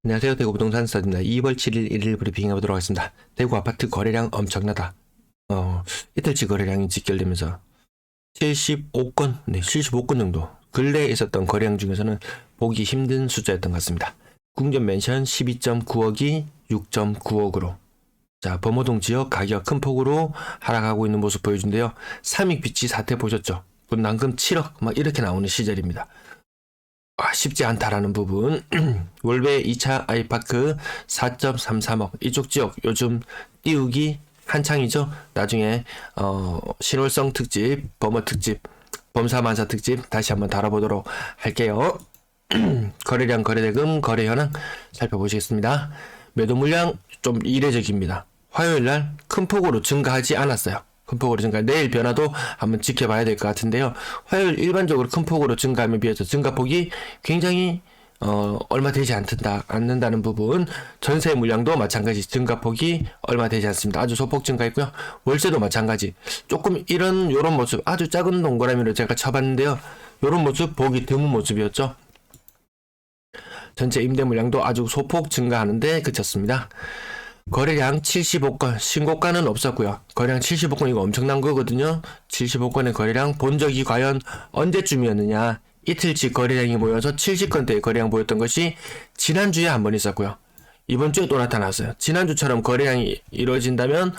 안녕하세요. 대구 부동산 스타디입니다. 2월 7일 1일 브리핑 해보도록 하겠습니다. 대구 아파트 거래량 엄청나다. 이틀치 거래량이 직결되면서 75건, 75건 정도 근래에 있었던 거래량 중에서는 보기 힘든 숫자였던 것 같습니다. 궁전 맨션 12.9억이 6.9억으로 자, 범어동 지역 가격 큰 폭으로 하락하고 있는 모습 보여준대요. 삼익비치 사태 보셨죠? 분담금 7억 막 이렇게 나오는 시절입니다. 쉽지 않다라는 부분. 월배 2차 아이파크 4.33억 이쪽 지역 요즘 띄우기 한창이죠. 나중에 신월성 특집, 범어 특집, 범사만사 특집 다시 한번 다뤄보도록 할게요. 거래량, 거래대금, 거래 현황 살펴보시겠습니다. 매도 물량 좀 이례적입니다. 화요일날 큰 폭으로 증가하지 않았어요. 큰 폭으로 증가. 내일 변화도 한번 지켜봐야 될 것 같은데요. 화요일 일반적으로 큰 폭으로 증가함에 비해서 증가폭이 굉장히 얼마 되지 않는다는 부분. 전세 물량도 마찬가지 증가폭이 얼마 되지 않습니다. 아주 소폭 증가했고요. 월세도 마찬가지. 조금 요런 모습, 아주 작은 동그라미로 제가 쳐봤는데요. 요런 모습 보기 드문 모습이었죠. 전체 임대 물량도 아주 소폭 증가하는데 그쳤습니다. 거래량 75건, 신고가는 없었고요. 거래량 75건 이거 엄청난 거거든요. 75건의 거래량 본 적이 과연 언제쯤이었느냐. 이틀치 거래량이 모여서 70건대의 거래량 보였던 것이 지난주에 한 번 있었고요. 이번 주에 또 나타났어요. 지난주처럼 거래량이 이루어진다면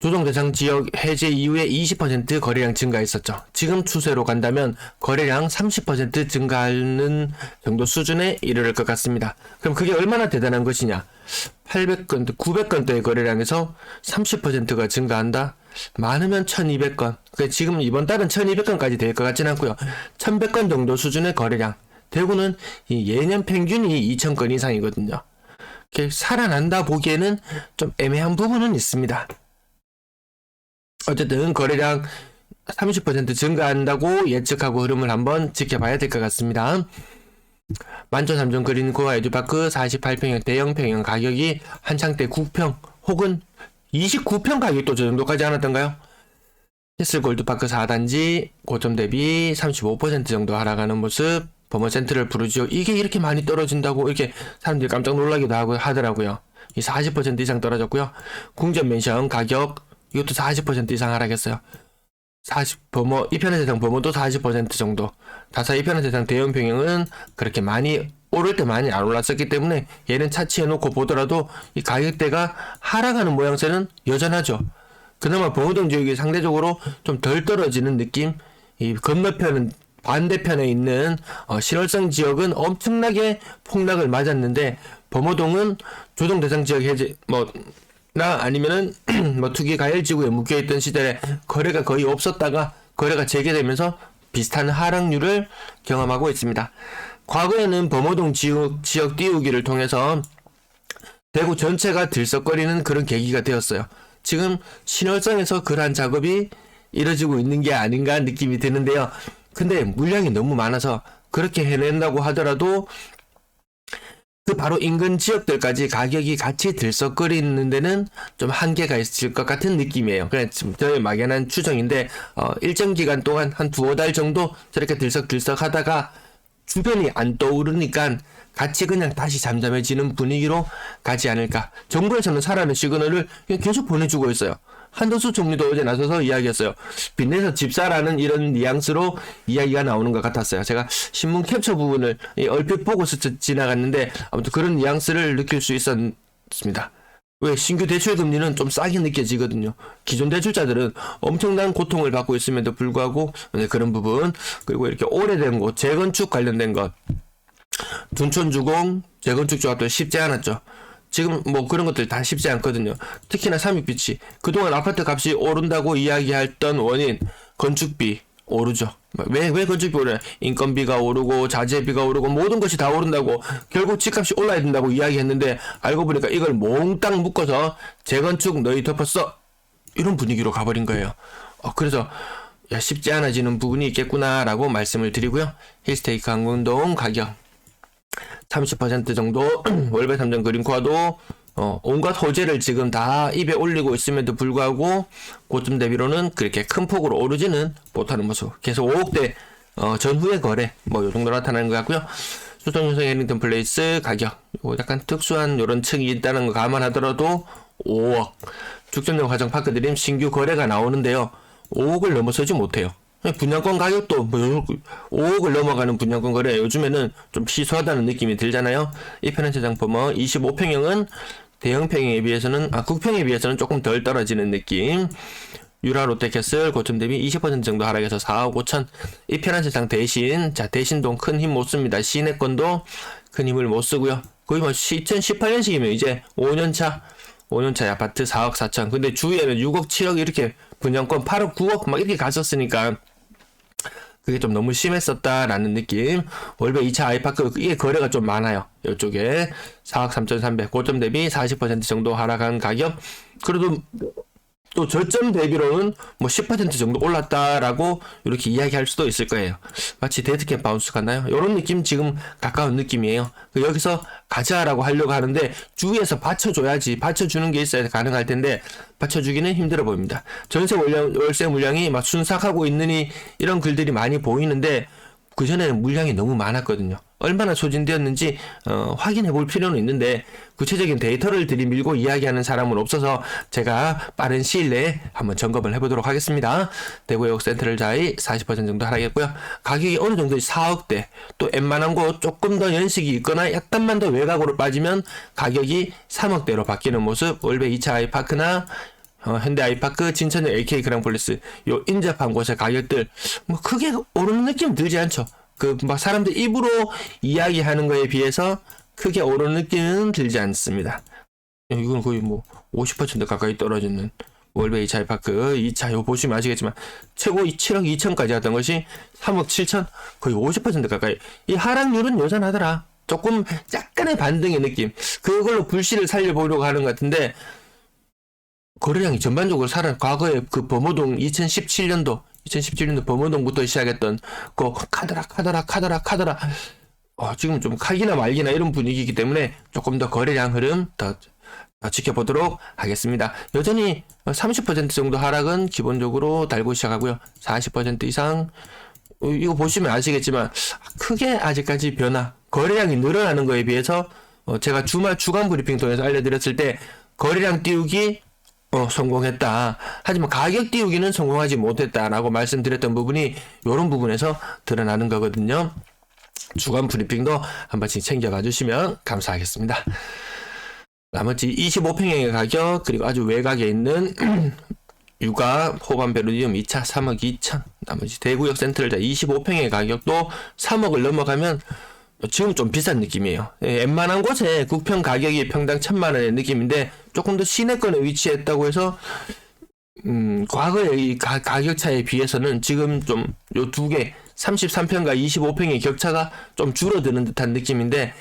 조정대상 지역 해제 이후에 20% 거래량 증가했었죠. 지금 추세로 간다면 거래량 30% 증가하는 정도 수준에 이르를 것 같습니다. 그럼 그게 얼마나 대단한 것이냐? 800건대, 900건대의 거래량에서 30%가 증가한다? 많으면 1200건. 지금 이번 달은 1200건까지 될 것 같진 않고요. 1100건 정도 수준의 거래량. 대구는 예년 평균이 2000건 이상이거든요. 살아난다 보기에는 좀 애매한 부분은 있습니다. 어쨌든 거래량 30% 증가한다고 예측하고 흐름을 한번 지켜봐야 될 것 같습니다. 만촌 3종 그린 고아 에듀파크 48평형 대형평형 가격이 한창 때 9평 혹은 29평 가격도 저 정도까지 않았던가요? 햇슬 골드파크 4단지 고점 대비 35% 정도 하락하는 모습. 범어센트럴 푸르지오 이게 이렇게 많이 떨어진다고 이렇게 사람들이 깜짝 놀라기도 하더라고요. 이 40% 이상 떨어졌고요. 궁전 맨션 가격 이것도 40% 이상 하락했어요. 2편의 세상 범어도 40% 정도. 다사 2편의 세상 대형 평형은 그렇게 많이 오를 때 많이 안 올랐었기 때문에 얘는 차치해놓고 보더라도 이 가격대가 하락하는 모양새는 여전하죠. 그나마 범어동 지역이 상대적으로 좀 덜 떨어지는 느낌. 이 건너편은 반대편에 있는 신월성 지역은 엄청나게 폭락을 맞았는데 범어동은 조정 대상 지역 해제 아니면은 투기 가열지구에 묶여있던 시절에 거래가 거의 없었다가 거래가 재개되면서 비슷한 하락률을 경험하고 있습니다. 과거에는 범어동 지역 띄우기를 통해서 대구 전체가 들썩거리는 그런 계기가 되었어요. 지금 신월성에서 그러한 작업이 이루어지고 있는 게 아닌가 느낌이 드는데요. 근데 물량이 너무 많아서 그렇게 해낸다고 하더라도 그 바로 인근 지역들까지 가격이 같이 들썩거리는 데는 좀 한계가 있을 것 같은 느낌이에요. 그냥 지금 저의 막연한 추정인데 일정 기간 동안 한 2-5달 정도 저렇게 들썩들썩 하다가 주변이 안 떠오르니까 같이 그냥 다시 잠잠해지는 분위기로 가지 않을까. 정부에서는 사라는 시그널을 계속 보내주고 있어요. 한덕수 총리도 어제 나서서 이야기했어요. 빚내서 집사라는 이런 뉘앙스로 이야기가 나오는 것 같았어요. 제가 신문 캡처 부분을 얼핏 보고 지나갔는데 아무튼 그런 뉘앙스를 느낄 수 있었습니다. 왜 신규 대출 금리는 좀 싸게 느껴지거든요. 기존 대출자들은 엄청난 고통을 받고 있음에도 불구하고 그런 부분. 그리고 이렇게 오래된 곳, 재건축 관련된 것, 둔촌주공 재건축 조합도 쉽지 않았죠. 지금 그런 것들 다 쉽지 않거든요. 특히나 삼익비치 그동안 아파트 값이 오른다고 이야기했던 원인 건축비 오르죠. 왜 건축비 오르냐? 인건비가 오르고 자재비가 오르고 모든 것이 다 오른다고 결국 집값이 올라야 된다고 이야기했는데 알고 보니까 이걸 몽땅 묶어서 재건축 너희 덮었어 이런 분위기로 가버린 거예요. 그래서 쉽지 않아지는 부분이 있겠구나라고 말씀을 드리고요. 힐스테이크 항공동 가격 30% 정도 월배 3점 그린코아도 온갖 호재를 지금 다 입에 올리고 있음에도 불구하고 고점 대비로는 그렇게 큰 폭으로 오르지는 못하는 모습. 계속 5억대 전후의 거래 요 정도 나타나는 것 같고요. 수성유성 해링턴 플레이스 가격 요 약간 특수한 요런 층이 있다는 거 감안하더라도 5억. 죽전용 화정 파크드림 신규 거래가 나오는데요. 5억을 넘어서지 못해요. 분양권 가격도 뭐 5억을 넘어가는 분양권 거래 요즘에는 좀 시소하다는 느낌이 들잖아요. 이 페넌트 장포머 25평형은 대형평에 비해서는 국평에 비해서는 조금 덜 떨어지는 느낌. 유라 롯데캐슬 고점 대비 20% 정도 하락해서 4억 5천. 이 편한 세상 대신 대신동 큰 힘 못 씁니다. 시내권도 큰 힘을 못 쓰고요. 거의 뭐 2018년식이면 이제 5년차 아파트 4억 4천. 근데 주위에는 6억 7억 이렇게 분양권 8억 9억 막 이렇게 갔었으니까 그게 좀 너무 심했었다라는 느낌. 월배 2차 아이파크 이게 거래가 좀 많아요. 이쪽에 4억 3,300 고점 대비 40% 정도 하락한 가격. 그래도 또 저점 대비로는 뭐 10% 정도 올랐다라고 이렇게 이야기할 수도 있을 거예요. 마치 데드캣 바운스 같나요? 이런 느낌 지금 가까운 느낌이에요. 여기서 가자라고 하려고 하는데 주위에서 받쳐줘야지, 받쳐주는 게 있어야 가능할 텐데 받쳐주기는 힘들어 보입니다. 전세 월세 물량이 막 순삭하고 있느니 이런 글들이 많이 보이는데 그전에는 물량이 너무 많았거든요. 얼마나 소진되었는지 확인해 볼 필요는 있는데 구체적인 데이터를 들이밀고 이야기하는 사람은 없어서 제가 빠른 시일 내에 한번 점검을 해보도록 하겠습니다. 대구역 센트럴자이 40% 정도 하락했고요. 가격이 어느 정도 4억대 또 웬만한 곳 조금 더 연식이 있거나 약간만 더 외곽으로 빠지면 가격이 3억대로 바뀌는 모습. 월배 2차 아이파크나 현대 아이파크, 진천역 AK 그랑폴리스 요 인접한 곳의 가격들 뭐 크게 오르는 느낌 들지 않죠. 그 막 사람들 입으로 이야기하는 거에 비해서 크게 오르는 느낌은 들지 않습니다. 이건 거의 뭐 50% 가까이 떨어지는 월베 2차 아이파크 2차 요 보시면 아시겠지만 최고 7억 2천까지 했던 것이 3억 7천 거의 50% 가까이. 이 하락률은 여전하더라. 조금 약간의 반등의 느낌. 그걸로 불씨를 살려보려고 하는 것 같은데 거래량이 전반적으로 과거에 그 범어동 2017년도 범어동부터 시작했던 그 카더라 지금 좀 칼기나 말기나 이런 분위기이기 때문에 조금 더 거래량 흐름 더 지켜보도록 하겠습니다. 여전히 30% 정도 하락은 기본적으로 달고 시작하고요. 40% 이상 이거 보시면 아시겠지만 크게 아직까지 변화 거래량이 늘어나는 거에 비해서 제가 주간 브리핑 통해서 알려드렸을 때 거래량 띄우기 성공했다. 하지만 가격 띄우기는 성공하지 못했다라고 말씀드렸던 부분이 이런 부분에서 드러나는 거거든요. 주간 브리핑도 한 번씩 챙겨봐 주시면 감사하겠습니다. 나머지 25평형의 가격 그리고 아주 외곽에 있는 유가 호반 베르디움 2차 3억 2천. 나머지 대구역 센트럴자 25평의 가격도 3억을 넘어가면 지금 좀 비싼 느낌이에요. 웬만한 곳에 국평 가격이 평당 1,000만원의 느낌인데 조금 더 시내권에 위치했다고 해서 과거의 이 가격 차에 비해서는 지금 좀 요 두 개 33평과 25평의 격차가 좀 줄어드는 듯한 느낌인데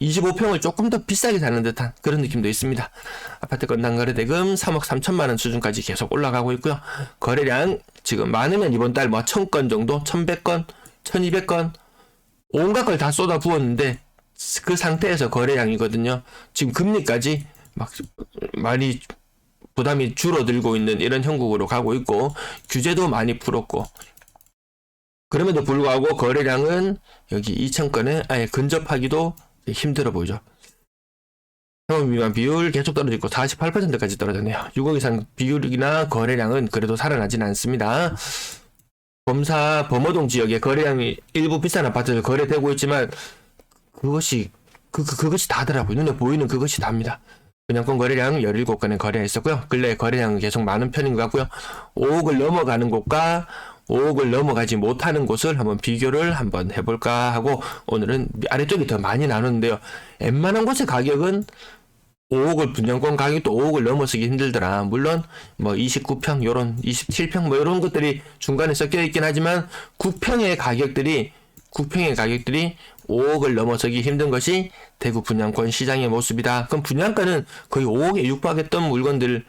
25평을 조금 더 비싸게 사는 듯한 그런 느낌도 있습니다. 아파트 건당 거래 대금 3억 3천만원 수준까지 계속 올라가고 있고요. 거래량 지금 많으면 이번 달 뭐 1,000건 정도 1,100건 1,200건 온갖 걸 다 쏟아 부었는데 그 상태에서 거래량이거든요. 지금 금리까지 막 많이 부담이 줄어들고 있는 이런 형국으로 가고 있고 규제도 많이 풀었고 그럼에도 불구하고 거래량은 여기 2,000건에 아예 근접하기도 힘들어 보이죠. 상업 미만 비율 계속 떨어지고 48%까지 떨어졌네요. 6억 이상 비율이나 거래량은 그래도 살아나진 않습니다. 범어동 지역에 거래량이 일부 비싼 아파트를 거래되고 있지만 그것이 다더라고요. 눈에 보이는 그것이 답니다. 분양권 거래량 17건에 거래했었고요. 근래 거래량은 계속 많은 편인 것 같고요. 5억을 넘어가는 곳과 5억을 넘어가지 못하는 곳을 한번 비교를 한번 해볼까 하고 오늘은 아래쪽이 더 많이 나누는데요. 웬만한 곳의 가격은 5억을 분양권 가격도 5억을 넘어서기 힘들더라. 물론 뭐 29평 요런 27평 뭐 요런 것들이 중간에 섞여 있긴 하지만 9평의 가격들이 5억을 넘어서기 힘든 것이 대구 분양권 시장의 모습이다. 그럼 분양가는 거의 5억에 육박했던 물건들일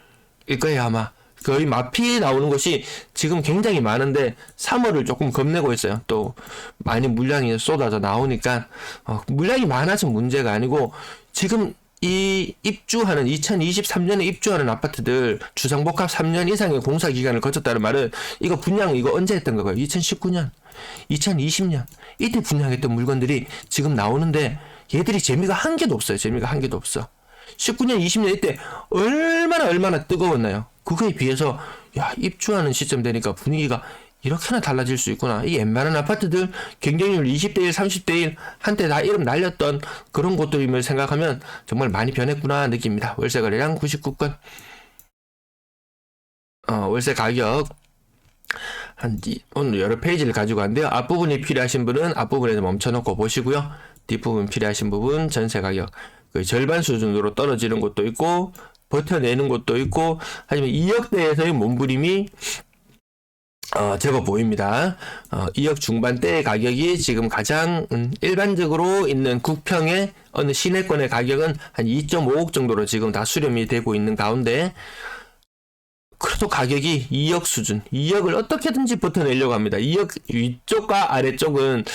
거예요. 아마 거의 마피 나오는 것이 지금 굉장히 많은데 3월을 조금 겁내고 있어요. 또 많이 물량이 쏟아져 나오니까 물량이 많아서 문제가 아니고 지금 이 입주하는 2023년에 입주하는 아파트들 주상복합 3년 이상의 공사 기간을 거쳤다는 말은 이거 분양 이거 언제 했던 거예요? 2019년, 2020년 이때 분양했던 물건들이 지금 나오는데 얘들이 재미가 한 개도 없어요. 재미가 한 개도 없어. 19년, 20년 이때 얼마나 뜨거웠나요? 그거에 비해서 야 입주하는 시점 되니까 분위기가 이렇게나 달라질 수 있구나. 이 웬만한 아파트들 경쟁률 20대1, 30대1 한때 다 이름 날렸던 그런 곳들임을 생각하면 정말 많이 변했구나 느낍니다. 월세 거래량 99건. 월세 가격 오늘 여러 페이지를 가지고 왔는데요. 앞부분이 필요하신 분은 앞부분에서 멈춰놓고 보시고요. 뒷부분 필요하신 부분 전세 가격 그 절반 수준으로 떨어지는 곳도 있고 버텨내는 곳도 있고 하지만 2억대에서의 몸부림이 제법 보입니다. 2억 중반대의 가격이 지금 가장 일반적으로 있는 국평의 어느 시내권의 가격은 한 2.5억 정도로 지금 다 수렴이 되고 있는 가운데 그래도 가격이 2억 수준, 2억을 어떻게든지 버텨내려고 합니다. 2억 위쪽과 아래쪽은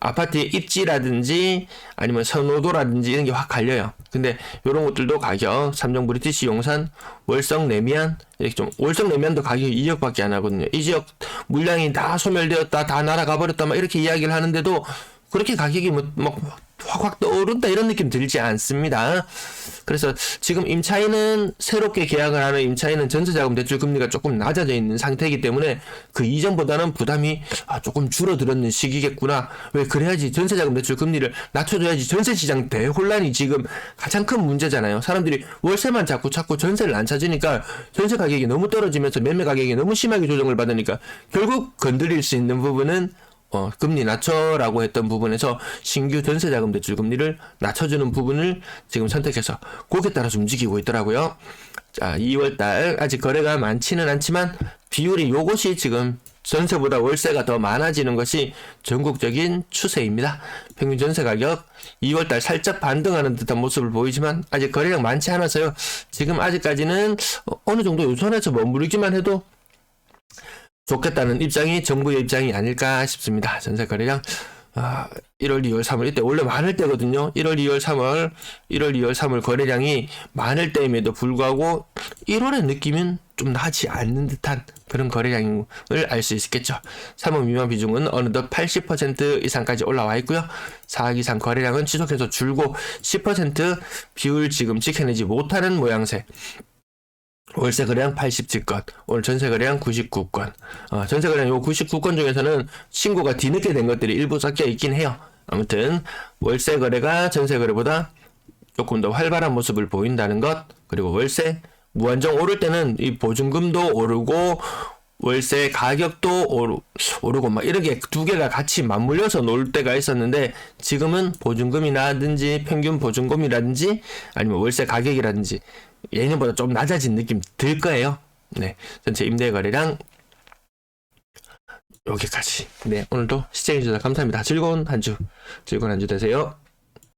아파트의 입지라든지 아니면 선호도라든지 이런 게 확 갈려요. 근데 이런 것들도 가격, 삼성 브리티시 용산, 월성 레미안 이렇게 좀 월성 레미안도 가격이 2억밖에 안 하거든요. 이 지역 물량이 다 소멸되었다, 다 날아가 버렸다, 막 이렇게 이야기를 하는데도 그렇게 가격이 확 떠오른다 이런 느낌 들지 않습니다. 그래서 지금 임차인은 새롭게 계약을 하는 임차인은 전세자금 대출 금리가 조금 낮아져 있는 상태이기 때문에 그 이전보다는 부담이 조금 줄어들었는 시기겠구나. 왜 그래야지 전세자금 대출 금리를 낮춰줘야지. 전세시장 대혼란이 지금 가장 큰 문제잖아요. 사람들이 월세만 자꾸 찾고 전세를 안 찾으니까 전세 가격이 너무 떨어지면서 매매 가격이 너무 심하게 조정을 받으니까 결국 건드릴 수 있는 부분은 금리 낮춰라고 했던 부분에서 신규 전세자금 대출 금리를 낮춰주는 부분을 지금 선택해서 거기에 따라서 움직이고 있더라고요. 자, 2월달 아직 거래가 많지는 않지만 비율이 요것이 지금 전세보다 월세가 더 많아지는 것이 전국적인 추세입니다. 평균 전세 가격 2월달 살짝 반등하는 듯한 모습을 보이지만 아직 거래량 많지 않아서요. 지금 아직까지는 어느 정도 요선에서 머무르기만 해도 좋겠다는 입장이 정부의 입장이 아닐까 싶습니다. 전세 거래량 1월, 2월, 3월 이때 원래 많을 때거든요. 1월, 2월, 3월 거래량이 많을 때임에도 불구하고 1월의 느낌은 좀 나지 않는 듯한 그런 거래량을 알 수 있겠죠. 3억 미만 비중은 어느덧 80% 이상까지 올라와 있고요. 4억 이상 거래량은 지속해서 줄고 10% 비율 지금 지켜내지 못하는 모양새. 월세 거래량 87건, 오늘 전세 거래량 99건. 전세 거래량 요 99건 중에서는 신고가 뒤늦게 된 것들이 일부 섞여 있긴 해요. 아무튼 월세 거래가 전세 거래보다 조금 더 활발한 모습을 보인다는 것, 그리고 월세 무한정 오를 때는 이 보증금도 오르고 월세 가격도 오르고 막 이렇게 두 개가 같이 맞물려서 놀 때가 있었는데 지금은 보증금이라든지 평균 보증금이라든지 아니면 월세 가격이라든지 예년보다 좀 낮아진 느낌 들 거예요. 네, 전체 임대 거래량 여기까지. 네, 오늘도 시청해주셔서 감사합니다. 즐거운 한 주 되세요.